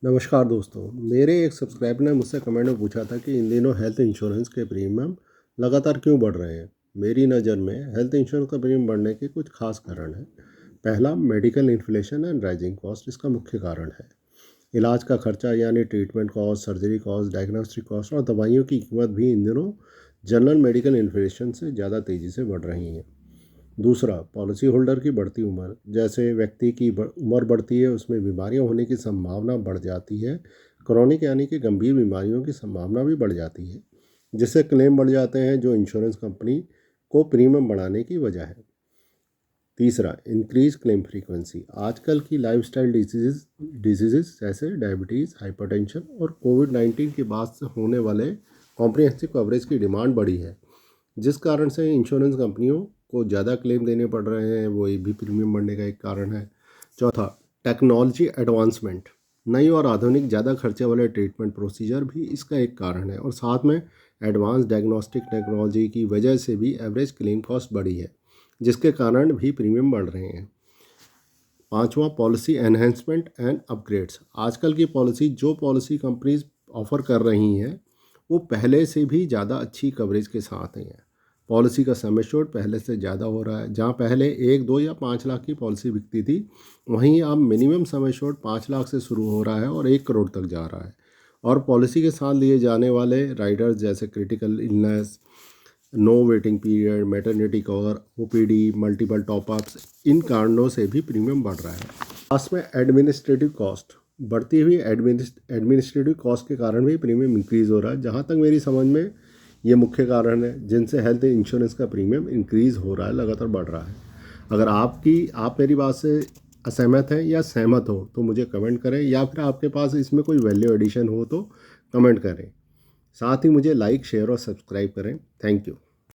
नमस्कार दोस्तों। मेरे एक सब्सक्राइबर ने मुझसे कमेंट में पूछा था कि इन दिनों हेल्थ इंश्योरेंस के प्रीमियम लगातार क्यों बढ़ रहे हैं। मेरी नज़र में हेल्थ इंश्योरेंस का प्रीमियम बढ़ने के कुछ खास कारण हैं। पहला, medical inflation and rising cost इसका मुख्य कारण है। इलाज का खर्चा यानी treatment cost, surgery cost, diagnostic cost और दवाइयों की कीमत भी इन दिनों जनरल मेडिकल इन्फ्लेशन से ज़्यादा तेज़ी से बढ़ रही हैं। दूसरा, पॉलिसी होल्डर की बढ़ती उम्र। जैसे व्यक्ति की उम्र बढ़ती है, उसमें बीमारियां होने की संभावना बढ़ जाती है। क्रॉनिक यानी कि गंभीर बीमारियों की संभावना भी बढ़ जाती है, जिससे क्लेम बढ़ जाते हैं, जो इंश्योरेंस कंपनी को प्रीमियम बढ़ाने की वजह है। तीसरा, इंक्रीज क्लेम फ्रीक्वेंसी। आजकल की लाइफस्टाइल डिजीज़ जैसे डायबिटीज़, हाइपरटेंशन और कोविड-19 के बाद से होने वाले कॉम्प्रिहेंसिव कवरेज की डिमांड बढ़ी है, जिस कारण से इंश्योरेंस कंपनियों को ज़्यादा क्लेम देने पड़ रहे हैं। वो ये भी प्रीमियम बढ़ने का एक कारण है। चौथा, टेक्नोलॉजी एडवांसमेंट। नई और आधुनिक ज़्यादा खर्चे वाले ट्रीटमेंट प्रोसीजर भी इसका एक कारण है, और साथ में एडवांस डायग्नोस्टिक टेक्नोलॉजी की वजह से भी एवरेज क्लेम कॉस्ट बढ़ी है, जिसके कारण भी प्रीमियम बढ़ रहे हैं। पांचवा, पॉलिसी एनहेंसमेंट एंड अपग्रेड्स। आजकल की जो पॉलिसी कंपनीज ऑफर कर रही हैं, वो पहले से भी ज़्यादा अच्छी कवरेज के साथ हैं। पॉलिसी का सम एश्योर्ड पहले से ज़्यादा हो रहा है। जहाँ पहले 1, 2 या 5 लाख की पॉलिसी बिकती थी, वहीं अब मिनिमम सम एश्योर्ड 5 लाख से शुरू हो रहा है और 1 करोड़ तक जा रहा है। और पॉलिसी के साथ लिए जाने वाले राइडर्स जैसे critical illness, no waiting period, maternity cover, OPD, multiple top ups, इन कारणों से भी प्रीमियम बढ़ रहा है। लास्ट में, एडमिनिस्ट्रेटिव कॉस्ट। बढ़ती हुई एडमिनिस्ट्रेटिव कॉस्ट के कारण भी प्रीमियम इंक्रीज़ हो रहा है। जहाँ तक मेरी समझ में ये मुख्य कारण है जिनसे हेल्थ इंश्योरेंस का प्रीमियम इंक्रीज़ हो रहा है, लगातार बढ़ रहा है। अगर आप मेरी बात से असहमत हैं या सहमत हो तो मुझे कमेंट करें, या फिर आपके पास इसमें कोई वैल्यू एडिशन हो तो कमेंट करें। साथ ही मुझे लाइक, शेयर और सब्सक्राइब करें। Thank you.